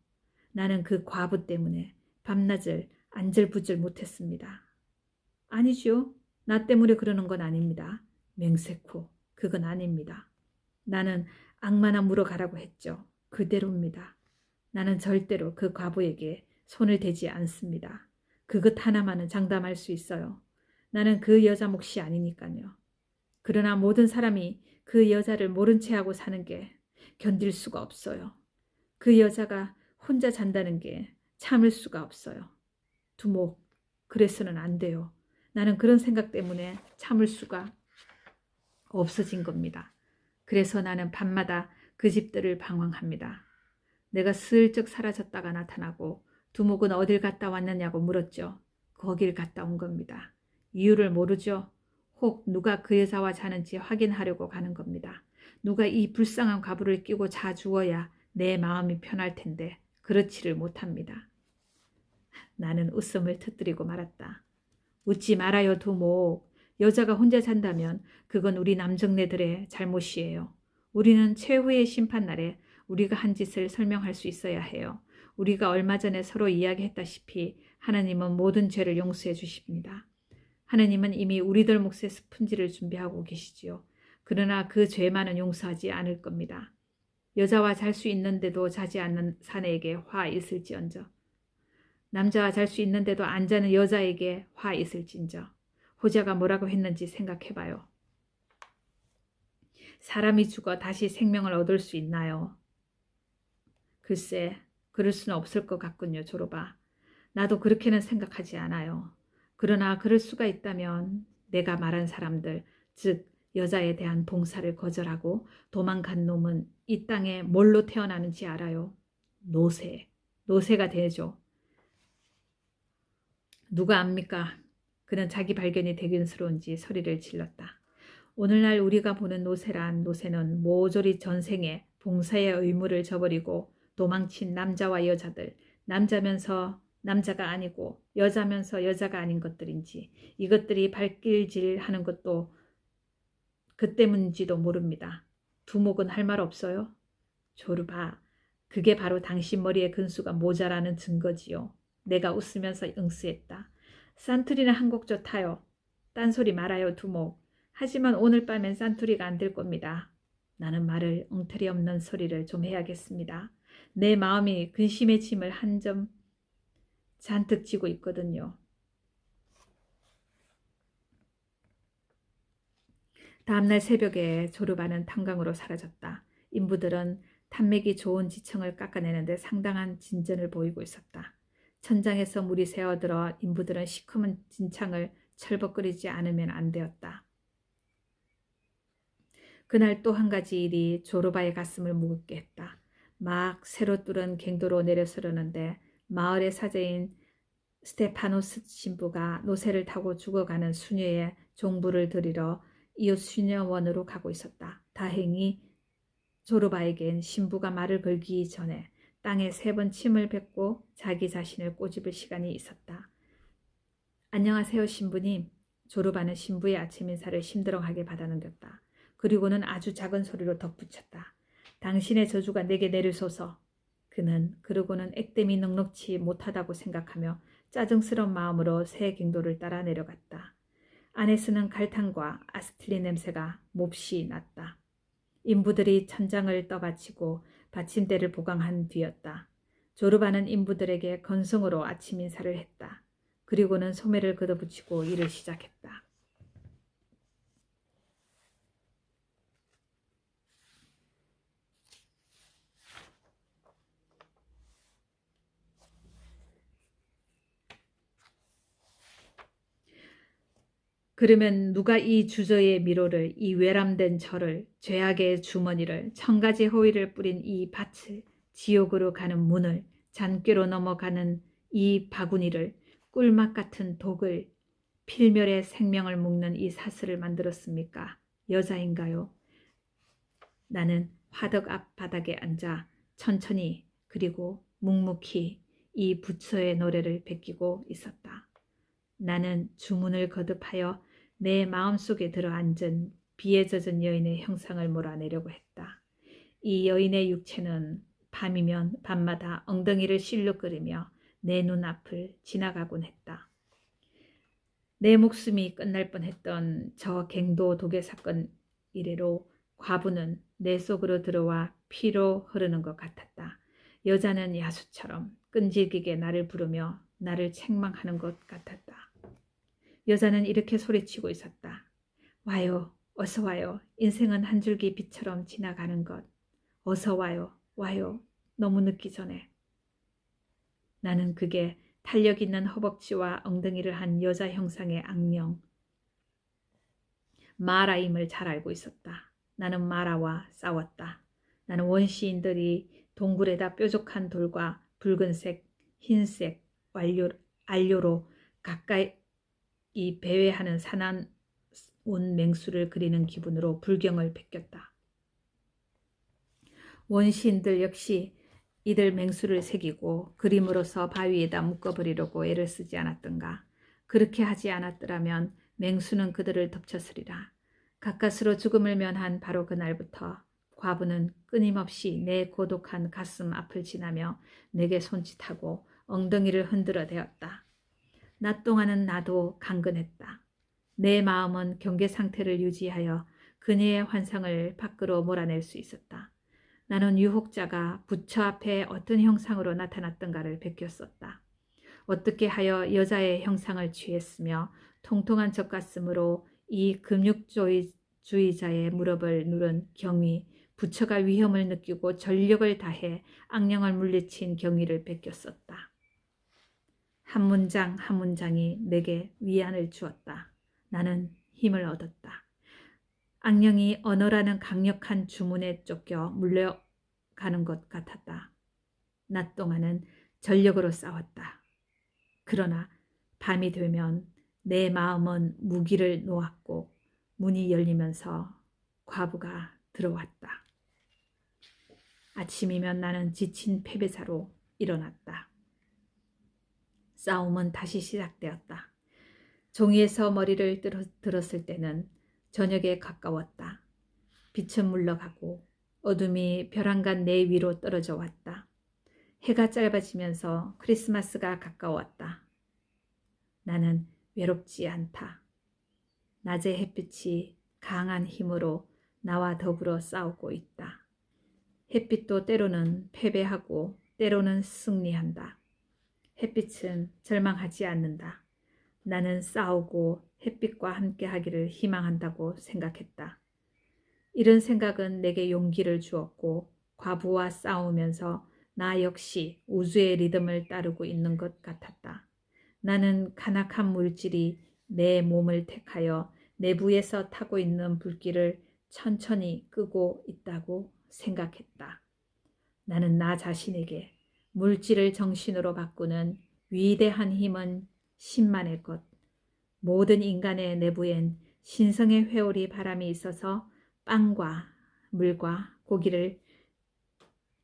나는 그 과부 때문에 밤낮을 안절부절 못했습니다. 아니죠. 나 때문에 그러는 건 아닙니다. 맹세코 그건 아닙니다. 나는 악마나 물어가라고 했죠. 그대로입니다. 나는 절대로 그 과부에게 손을 대지 않습니다. 그것 하나만은 장담할 수 있어요. 나는 그 여자 몫이 아니니까요. 그러나 모든 사람이 그 여자를 모른 채 하고 사는 게 견딜 수가 없어요. 그 여자가 혼자 잔다는 게 참을 수가 없어요. 두목, 그래서는 안 돼요. 나는 그런 생각 때문에 참을 수가 없어진 겁니다. 그래서 나는 밤마다 그 집들을 방황합니다. 내가 슬쩍 사라졌다가 나타나고 두목은 어딜 갔다 왔느냐고 물었죠. 거길 갔다 온 겁니다. 이유를 모르죠. 혹 누가 그 여자와 자는지 확인하려고 가는 겁니다. 누가 이 불쌍한 과부를 끼고 자주어야 내 마음이 편할 텐데 그렇지를 못합니다. 나는 웃음을 터뜨리고 말았다. 웃지 말아요, 두목. 여자가 혼자 잔다면 그건 우리 남정네들의 잘못이에요. 우리는 최후의 심판날에 우리가 한 짓을 설명할 수 있어야 해요. 우리가 얼마 전에 서로 이야기했다시피 하나님은 모든 죄를 용서해 주십니다. 하나님은 이미 우리들 몫의 스펀지를 준비하고 계시지요. 그러나 그 죄만은 용서하지 않을 겁니다. 여자와 잘 수 있는데도 자지 않는 사내에게 화 있을지언정. 남자와 잘 수 있는데도 안 자는 여자에게 화 있을진저. 호자가 뭐라고 했는지 생각해봐요. 사람이 죽어 다시 생명을 얻을 수 있나요? 글쎄, 그럴 수는 없을 것 같군요, 조로바. 나도 그렇게는 생각하지 않아요. 그러나 그럴 수가 있다면 내가 말한 사람들, 즉 여자에 대한 봉사를 거절하고 도망간 놈은 이 땅에 뭘로 태어나는지 알아요? 노새가 되죠. 누가 압니까? 그는 자기 발견이 대견스러운지 소리를 질렀다. 오늘날 우리가 보는 노새는 모조리 전생에 봉사의 의무를 저버리고 도망친 남자와 여자들, 남자면서 남자가 아니고 여자면서 여자가 아닌 것들인지 이것들이 발길질하는 것도 그 때문인지도 모릅니다. 두목은 할 말 없어요? 조르바, 그게 바로 당신 머리에 근수가 모자라는 증거지요. 내가 웃으면서 응수했다. 산투리는 한 곡 좋다요. 딴소리 말아요, 두목. 하지만 오늘 밤엔 산투리가 안 될 겁니다. 나는 말을 엉터리 없는 소리를 좀 해야겠습니다. 내 마음이 근심의 짐을 한 점 잔뜩 지고 있거든요. 다음날 새벽에 조르바는 탄강으로 사라졌다. 인부들은 탐맥이 좋은 지층을 깎아내는데 상당한 진전을 보이고 있었다. 천장에서 물이 새어들어 인부들은 시커먼 진창을 철벅거리지 않으면 안 되었다. 그날 또 한 가지 일이 조르바의 가슴을 무겁게 했다. 막 새로 뚫은 갱도로 내려서려는데 마을의 사제인 스테파노스 신부가 노새를 타고 죽어가는 수녀의 종부를 드리러 이웃 수녀원으로 가고 있었다. 다행히 조르바에겐 신부가 말을 걸기 전에 땅에 3번 침을 뱉고 자기 자신을 꼬집을 시간이 있었다. 안녕하세요, 신부님. 조르바는 신부의 아침 인사를 심드렁하게 받아넘겼다. 그리고는 아주 작은 소리로 덧붙였다. 당신의 저주가 내게 내리소서. 그는 그러고는 액땜이 넉넉치 못하다고 생각하며 짜증스러운 마음으로 새 갱도를 따라 내려갔다. 안에 쓰는 갈탄과 아스틸린 냄새가 몹시 났다. 인부들이 천장을 떠받치고 받침대를 보강한 뒤였다. 조르바는 인부들에게 건성으로 아침 인사를 했다. 그리고는 소매를 걷어붙이고 일을 시작했다. 그러면 누가 이 주저의 미로를, 이 외람된 절을, 죄악의 주머니를, 천가지 허위를 뿌린 이 밭을, 지옥으로 가는 문을, 잔꾀로 넘어가는 이 바구니를, 꿀맛 같은 독을, 필멸의 생명을 묶는 이 사슬을 만들었습니까? 여자인가요? 나는 화덕 앞 바닥에 앉아 천천히 그리고 묵묵히 이 부처의 노래를 베끼고 있었다. 나는 주문을 거듭하여 내 마음속에 들어앉은 비에 젖은 여인의 형상을 몰아내려고 했다. 이 여인의 육체는 밤이면 밤마다 엉덩이를 실룩거리며 내 눈앞을 지나가곤 했다. 내 목숨이 끝날 뻔했던 저 갱도 도계 사건 이래로 과부는 내 속으로 들어와 피로 흐르는 것 같았다. 여자는 야수처럼 끈질기게 나를 부르며 나를 책망하는 것 같았다. 여자는 이렇게 소리치고 있었다. 와요, 어서 와요. 인생은 한 줄기 빛처럼 지나가는 것. 어서 와요, 와요. 너무 늦기 전에. 나는 그게 탄력 있는 허벅지와 엉덩이를 한 여자 형상의 악령 마라임을 잘 알고 있었다. 나는 마라와 싸웠다. 나는 원시인들이 동굴에다 뾰족한 돌과 붉은색, 흰색 안료로 가까이 배회하는 사나운 맹수를 그리는 기분으로 불경을 베꼈다. 원시인들 역시 이들 맹수를 새기고 그림으로서 바위에다 묶어버리려고 애를 쓰지 않았던가. 그렇게 하지 않았더라면 맹수는 그들을 덮쳤으리라. 가까스로 죽음을 면한 바로 그날부터 과부는 끊임없이 내 고독한 가슴 앞을 지나며 내게 손짓하고 엉덩이를 흔들어 대었다. 낮 동안은 나도 강근했다. 내 마음은 경계 상태를 유지하여 그녀의 환상을 밖으로 몰아낼 수 있었다. 나는 유혹자가 부처 앞에 어떤 형상으로 나타났던가를 베꼈었다. 어떻게 하여 여자의 형상을 취했으며 통통한 젖가슴으로 이 금육주의자의 무릎을 누른 경위, 부처가 위험을 느끼고 전력을 다해 악령을 물리친 경위를 베꼈었다. 한 문장 한 문장이 내게 위안을 주었다. 나는 힘을 얻었다. 악령이 언어라는 강력한 주문에 쫓겨 물려가는 것 같았다. 낮 동안은 전력으로 싸웠다. 그러나 밤이 되면 내 마음은 무기를 놓았고 문이 열리면서 과부가 들어왔다. 아침이면 나는 지친 패배자로 일어났다. 싸움은 다시 시작되었다. 종이에서 머리를 들었을 때는 저녁에 가까웠다. 빛은 물러가고 어둠이 벼랑간 내 위로 떨어져 왔다. 해가 짧아지면서 크리스마스가 가까웠다. 나는 외롭지 않다. 낮의 햇빛이 강한 힘으로 나와 더불어 싸우고 있다. 햇빛도 때로는 패배하고 때로는 승리한다. 햇빛은 절망하지 않는다. 나는 싸우고 햇빛과 함께하기를 희망한다고 생각했다. 이런 생각은 내게 용기를 주었고 과부와 싸우면서 나 역시 우주의 리듬을 따르고 있는 것 같았다. 나는 간악한 물질이 내 몸을 택하여 내부에서 타고 있는 불길을 천천히 끄고 있다고 생각했다. 나는 나 자신에게 물질을 정신으로 바꾸는 위대한 힘은 신만의 것. 모든 인간의 내부엔 신성의 회오리 바람이 있어서 빵과 물과 고기를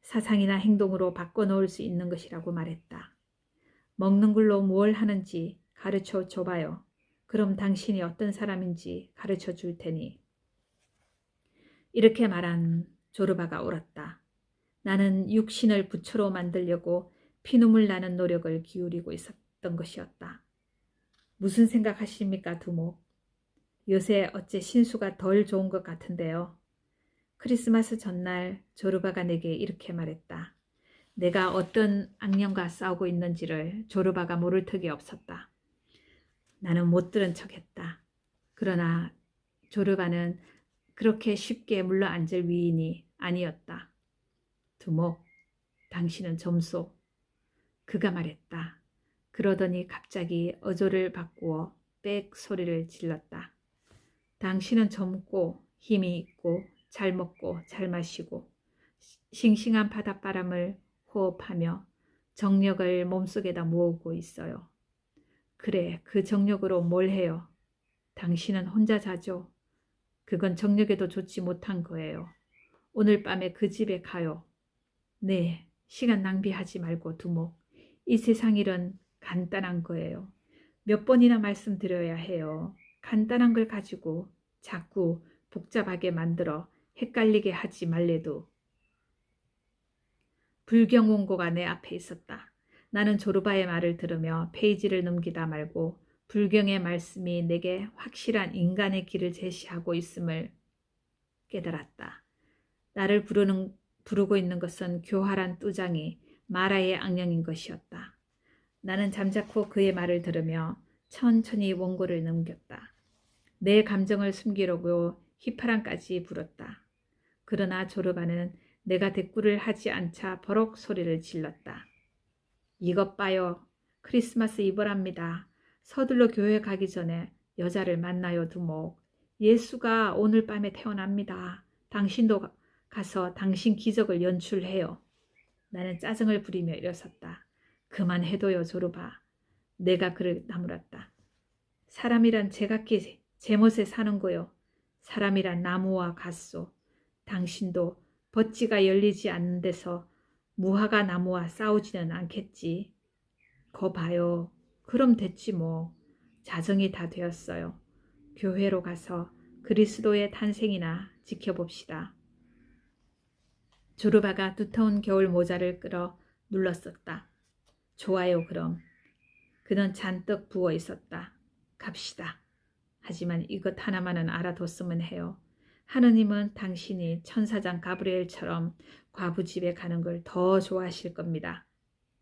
사상이나 행동으로 바꿔놓을 수 있는 것이라고 말했다. 먹는 걸로 뭘 하는지 가르쳐 줘봐요. 그럼 당신이 어떤 사람인지 가르쳐 줄 테니. 이렇게 말한 조르바가 울었다. 나는 육신을 부처로 만들려고 피눈물 나는 노력을 기울이고 있었던 것이었다. 무슨 생각하십니까, 두목? 요새 어째 신수가 덜 좋은 것 같은데요. 크리스마스 전날 조르바가 내게 이렇게 말했다. 내가 어떤 악령과 싸우고 있는지를 조르바가 모를 턱이 없었다. 나는 못 들은 척했다. 그러나 조르바는 그렇게 쉽게 물러앉을 위인이 아니었다. 두목, 당신은 점소. 그가 말했다. 그러더니 갑자기 어조를 바꾸어 빽 소리를 질렀다. 당신은 젊고 힘이 있고 잘 먹고 잘 마시고 싱싱한 바닷바람을 호흡하며 정력을 몸속에다 모으고 있어요. 그래, 그 정력으로 뭘 해요? 당신은 혼자 자죠. 그건 정력에도 좋지 못한 거예요. 오늘 밤에 그 집에 가요. 네, 시간 낭비하지 말고 두목. 이 세상 일은 간단한 거예요. 몇 번이나 말씀드려야 해요. 간단한 걸 가지고 자꾸 복잡하게 만들어 헷갈리게 하지 말래도. 불경 원고가 내 앞에 있었다. 나는 조르바의 말을 들으며 페이지를 넘기다 말고 불경의 말씀이 내게 확실한 인간의 길을 제시하고 있음을 깨달았다. 나를 부르고 있는 것은 교활한 뚜장이 마라의 악령인 것이었다. 나는 잠자코 그의 말을 들으며 천천히 원고를 넘겼다. 내 감정을 숨기려고 휘파람까지 불었다. 그러나 조르바는 내가 대꾸를 하지 않자 버럭 소리를 질렀다. 이것 봐요. 크리스마스 이브랍니다. 서둘러 교회 가기 전에 여자를 만나요, 두목. 예수가 오늘 밤에 태어납니다. 당신도 가서 당신 기적을 연출해요. 나는 짜증을 부리며 일어섰다. 그만해둬요, 조르바. 내가 그를 나무랐다. 사람이란 제각기 제멋에 사는 거요. 사람이란 나무와 같소. 당신도 벗지가 열리지 않는 데서 무화과 나무와 싸우지는 않겠지. 거 봐요. 그럼 됐지 뭐. 자정이 다 되었어요. 교회로 가서 그리스도의 탄생이나 지켜봅시다. 조르바가 두터운 겨울 모자를 끌어 눌렀었다. 좋아요, 그럼. 그는 잔뜩 부어 있었다. 갑시다. 하지만 이것 하나만은 알아뒀으면 해요. 하느님은 당신이 천사장 가브리엘처럼 과부 집에 가는 걸 더 좋아하실 겁니다.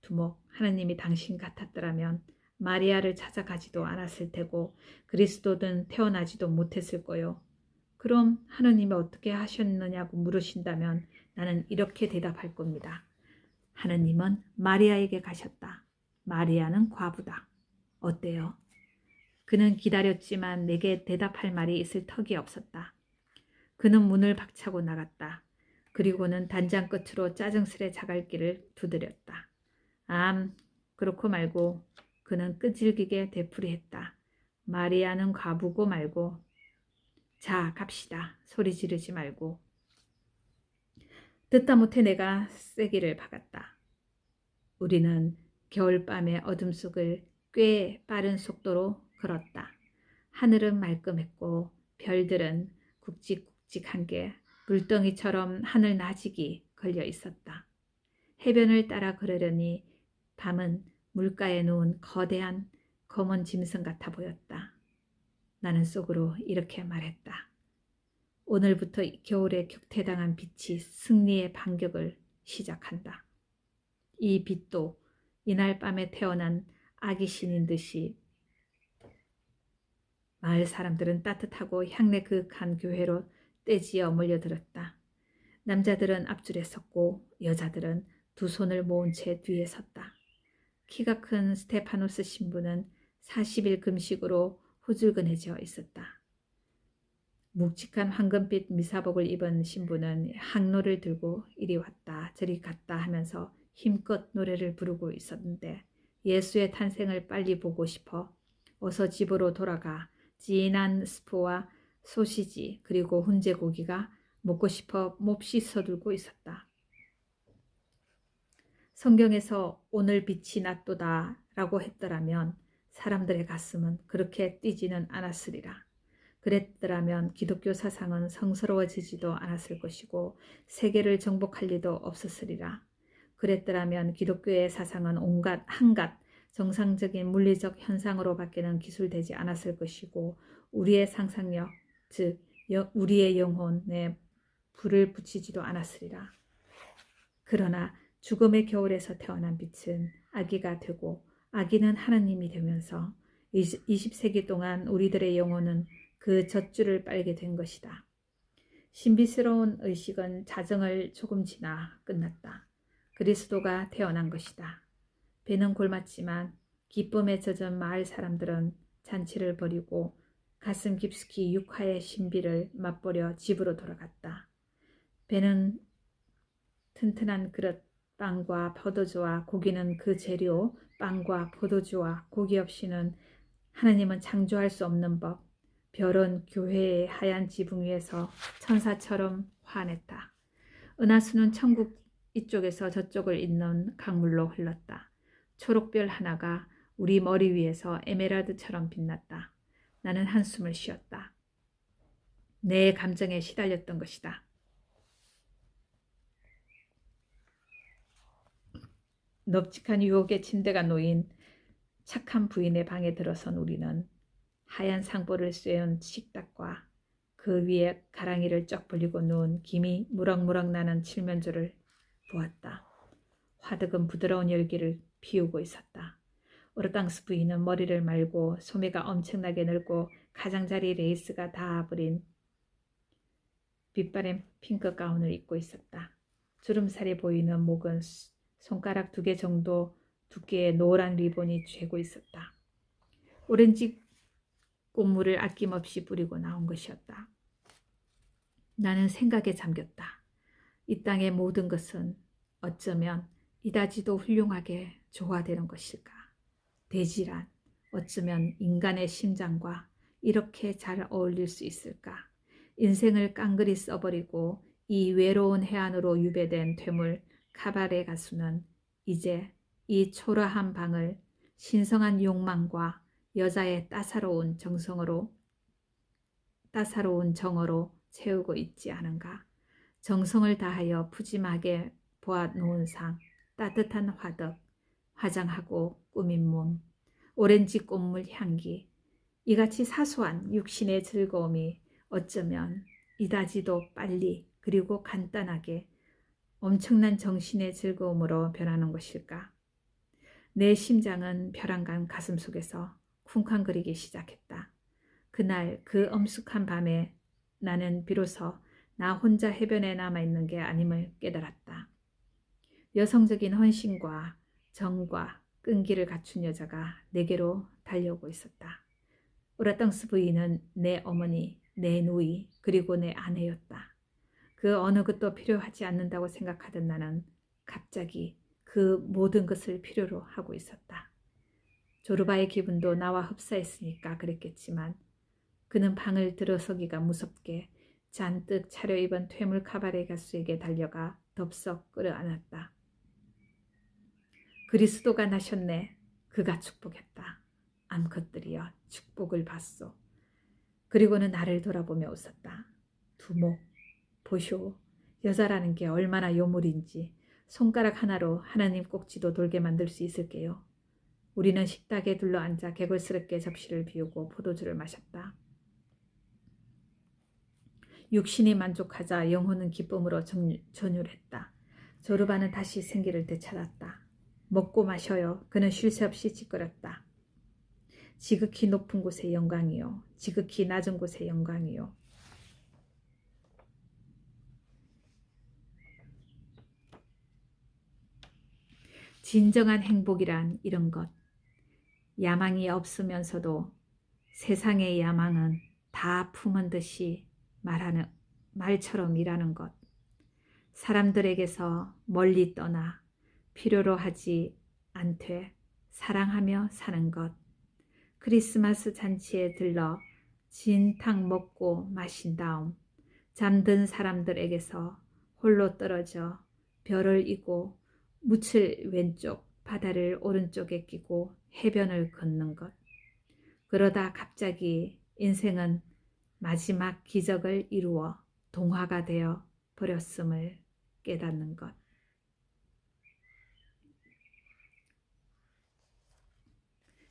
두목, 하느님이 당신 같았더라면 마리아를 찾아가지도 않았을 테고 그리스도는 태어나지도 못했을 거요. 그럼 하느님이 어떻게 하셨느냐고 물으신다면 나는 이렇게 대답할 겁니다. 하느님은 마리아에게 가셨다. 마리아는 과부다. 어때요? 그는 기다렸지만 내게 대답할 말이 있을 턱이 없었다. 그는 문을 박차고 나갔다. 그리고는 단장 끝으로 짜증스레 자갈길을 두드렸다. 그렇고 말고. 그는 끄질기게 되풀이했다. 마리아는 과부고 말고. 자, 갑시다. 소리 지르지 말고. 듣다 못해 내가 쐐기를 박았다. 우리는 겨울밤의 어둠 속을 꽤 빠른 속도로 걸었다. 하늘은 말끔했고 별들은 굵직굵직한 게 물덩이처럼 하늘 나직이 걸려 있었다. 해변을 따라 걸으려니 밤은 물가에 누운 거대한 검은 짐승 같아 보였다. 나는 속으로 이렇게 말했다. 오늘부터 겨울에 격퇴당한 빛이 승리의 반격을 시작한다. 이 빛도 이날 밤에 태어난 아기 신인 듯이 마을 사람들은 따뜻하고 향내 그윽한 교회로 떼지어 몰려들었다. 남자들은 앞줄에 섰고 여자들은 두 손을 모은 채 뒤에 섰다. 키가 큰 스테파노스 신부는 40일 금식으로 후줄근해져 있었다. 묵직한 황금빛 미사복을 입은 신부는 항로를 들고 이리 왔다 저리 갔다 하면서 힘껏 노래를 부르고 있었는데 예수의 탄생을 빨리 보고 싶어 어서 집으로 돌아가 진한 스프와 소시지 그리고 훈제고기가 먹고 싶어 몹시 서둘고 있었다. 성경에서 오늘 빛이 났도다 라고 했더라면 사람들의 가슴은 그렇게 뛰지는 않았으리라. 그랬더라면 기독교 사상은 성스러워지지도 않았을 것이고 세계를 정복할 리도 없었으리라. 그랬더라면 기독교의 사상은 한갓 정상적인 물리적 현상으로 밖에는 기술되지 않았을 것이고 우리의 상상력, 즉 우리의 영혼에 불을 붙이지도 않았으리라. 그러나 죽음의 겨울에서 태어난 빛은 아기가 되고 아기는 하나님이 되면서 20세기 동안 우리들의 영혼은 그 젖줄을 빨게 된 것이다. 신비스러운 의식은 자정을 조금 지나 끝났다. 그리스도가 태어난 것이다. 배는 골맞지만 기쁨에 젖은 마을 사람들은 잔치를 벌이고 가슴 깊숙이 육화의 신비를 맛보려 집으로 돌아갔다. 배는 튼튼한 그릇 빵과 포도주와 고기는 그 재료 빵과 포도주와 고기 없이는 하느님은 창조할 수 없는 법. 별은 교회의 하얀 지붕 위에서 천사처럼 환했다. 은하수는 천국 이쪽에서 저쪽을 잇는 강물로 흘렀다. 초록별 하나가 우리 머리 위에서 에메랄드처럼 빛났다. 나는 한숨을 쉬었다. 내 감정에 시달렸던 것이다. 넙직한 유혹의 침대가 놓인 착한 부인의 방에 들어선 우리는 하얀 상보를 쇠운 식탁과 그 위에 가랑이를 쩍 벌리고 누운 김이 무럭무럭 나는 칠면조를 보았다. 화덕은 부드러운 열기를 피우고 있었다. 오르땅스 부인은 머리를 말고 소매가 엄청나게 넓고 가장자리 레이스가 다 부린 빛바랜 핑크 가운을 입고 있었다. 주름살이 보이는 목은 손가락 2개 정도 두께의 노란 리본이 죄고 있었다. 오렌지 꽃물을 아낌없이 뿌리고 나온 것이었다. 나는 생각에 잠겼다. 이 땅의 모든 것은 어쩌면 이다지도 훌륭하게 조화되는 것일까? 대지란 어쩌면 인간의 심장과 이렇게 잘 어울릴 수 있을까? 인생을 깡그리 써버리고 이 외로운 해안으로 유배된 퇴물 카바레 가수는 이제 이 초라한 방을 신성한 욕망과 여자의 따사로운 정으로 채우고 있지 않은가. 정성을 다하여 푸짐하게 보아놓은 상, 따뜻한 화덕, 화장하고 꾸민 몸, 오렌지 꽃물 향기, 이같이 사소한 육신의 즐거움이 어쩌면 이다지도 빨리 그리고 간단하게 엄청난 정신의 즐거움으로 변하는 것일까. 내 심장은 벼랑간 가슴 속에서 쿵쾅거리기 시작했다. 그날 그 엄숙한 밤에 나는 비로소 나 혼자 해변에 남아있는 게 아님을 깨달았다. 여성적인 헌신과 정과 끈기를 갖춘 여자가 내게로 달려오고 있었다. 오라땅스 부인은 내 어머니, 내 누이, 그리고 내 아내였다. 그 어느 것도 필요하지 않는다고 생각하던 나는 갑자기 그 모든 것을 필요로 하고 있었다. 조르바의 기분도 나와 흡사했으니까 그랬겠지만 그는 방을 들어서기가 무섭게 잔뜩 차려입은 퇴물 카바레 가수에게 달려가 덥석 끌어안았다. 그리스도가 나셨네. 그가 축복했다. 암컷들이여 축복을 받소. 그리고는 나를 돌아보며 웃었다. 두목, 보쇼. 여자라는 게 얼마나 요물인지 손가락 하나로 하나님 꼭지도 돌게 만들 수 있을게요. 우리는 식탁에 둘러앉아 개걸스럽게 접시를 비우고 포도주를 마셨다. 육신이 만족하자 영혼은 기쁨으로 전율했다. 조르바는 다시 생기를 되찾았다. 먹고 마셔요. 그는 쉴 새 없이 찌끄렸다. 지극히 높은 곳의 영광이요. 지극히 낮은 곳의 영광이요. 진정한 행복이란 이런 것. 야망이 없으면서도 세상의 야망은 다 품은 듯이 말처럼 일하는 것. 사람들에게서 멀리 떠나 필요로 하지 않되 사랑하며 사는 것. 크리스마스 잔치에 들러 진탕 먹고 마신 다음 잠든 사람들에게서 홀로 떨어져 별을 이고 묻힐 왼쪽 바다를 오른쪽에 끼고 해변을 걷는 것. 그러다 갑자기 인생은 마지막 기적을 이루어 동화가 되어 버렸음을 깨닫는 것.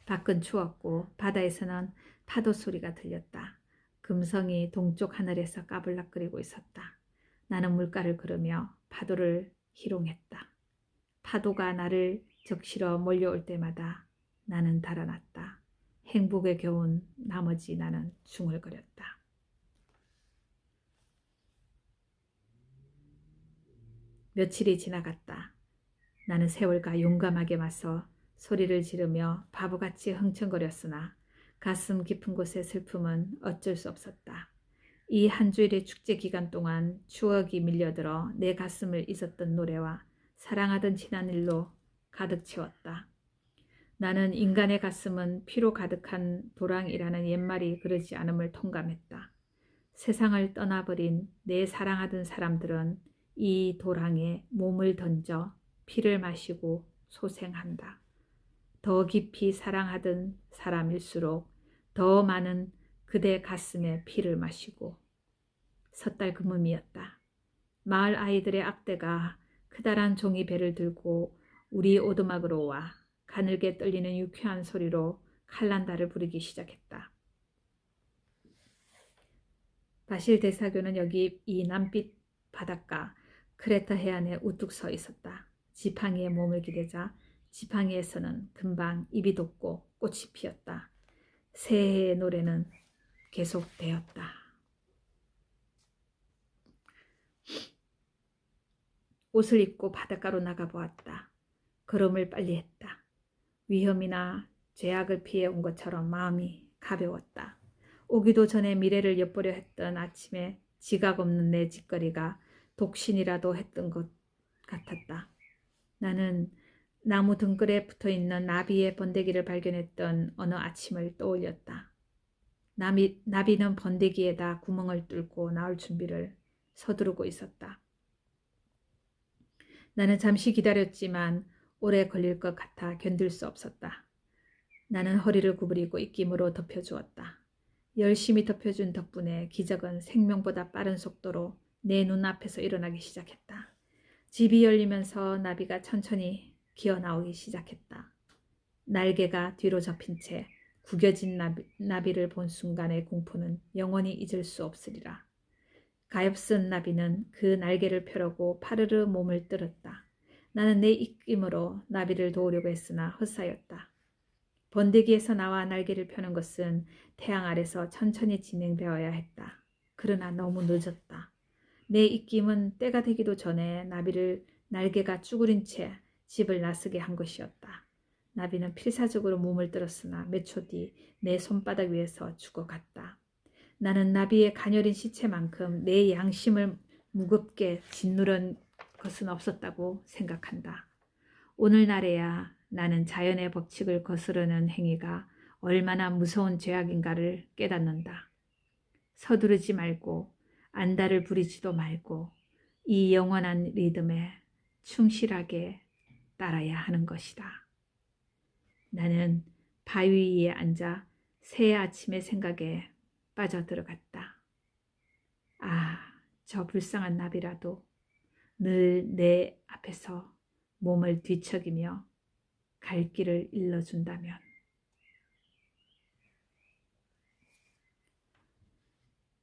밖은 추웠고 바다에서는 파도 소리가 들렸다. 금성이 동쪽 하늘에서 까불락거리고 있었다. 나는 물가를 걸으며 파도를 희롱했다. 파도가 나를 적시러 몰려올 때마다 나는 달아났다. 행복에 겨운 나머지 나는 중얼거렸다. 며칠이 지나갔다. 나는 세월과 용감하게 맞서 소리를 지르며 바보같이 흥청거렸으나 가슴 깊은 곳의 슬픔은 어쩔 수 없었다. 이 한 주일의 축제 기간 동안 추억이 밀려들어 내 가슴을 잊었던 노래와 사랑하던 지난 일로 가득 채웠다. 나는 인간의 가슴은 피로 가득한 도랑이라는 옛말이 그러지 않음을 통감했다. 세상을 떠나버린 내 사랑하던 사람들은 이 도랑에 몸을 던져 피를 마시고 소생한다. 더 깊이 사랑하던 사람일수록 더 많은 그대 가슴에 피를 마시고. 섣달 그물이었다. 마을 아이들의 악대가 크다란 종이배를 들고 우리 오두막으로 와 가늘게 떨리는 유쾌한 소리로 칼난다를 부르기 시작했다. 바실 대사교는 여기 이 남빛 바닷가 크레타 해안에 우뚝 서 있었다. 지팡이에 몸을 기대자 지팡이에서는 금방 입이 돋고 꽃이 피었다. 새해의 노래는 계속되었다. 옷을 입고 바닷가로 나가보았다. 걸음을 빨리 했다. 위험이나 죄악을 피해 온 것처럼 마음이 가벼웠다. 오기도 전에 미래를 엿보려 했던 아침에 지각 없는 내 짓거리가 독신이라도 했던 것 같았다. 나는 나무 등글에 붙어있는 나비의 번데기를 발견했던 어느 아침을 떠올렸다. 나비는 번데기에다 구멍을 뚫고 나올 준비를 서두르고 있었다. 나는 잠시 기다렸지만 오래 걸릴 것 같아 견딜 수 없었다. 나는 허리를 구부리고 입김으로 덮여주었다. 열심히 덮여준 덕분에 기적은 생명보다 빠른 속도로 내 눈앞에서 일어나기 시작했다. 집이 열리면서 나비가 천천히 기어나오기 시작했다. 날개가 뒤로 접힌 채 구겨진 나비를 본 순간의 공포는 영원히 잊을 수 없으리라. 가엾은 나비는 그 날개를 펴려고 파르르 몸을 떨었다. 나는 내 입김으로 나비를 도우려고 했으나 헛사였다. 번데기에서 나와 날개를 펴는 것은 태양 아래서 천천히 진행되어야 했다. 그러나 너무 늦었다. 내 입김은 때가 되기도 전에 나비를 날개가 쭈그린 채 집을 나서게 한 것이었다. 나비는 필사적으로 몸을 떨었으나 몇 초 뒤 내 손바닥 위에서 죽어갔다. 나는 나비의 가녀린 시체만큼 내 양심을 무겁게 짓누른 것은 없었다고 생각한다. 오늘날에야 나는 자연의 법칙을 거스르는 행위가 얼마나 무서운 죄악인가를 깨닫는다. 서두르지 말고 안달을 부리지도 말고 이 영원한 리듬에 충실하게 따라야 하는 것이다. 나는 바위 위에 앉아 새해 아침의 생각에 빠져들어갔다. 아, 저 불쌍한 나비라도 늘 내 앞에서 몸을 뒤척이며 갈 길을 일러준다면.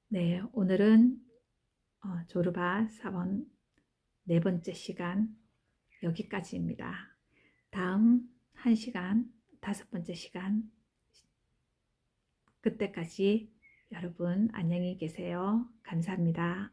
네, 오늘은 조르바 4번 네 번째 시간 여기까지입니다. 다음 1시간 5번째 시간 그때까지 여러분 안녕히 계세요. 감사합니다.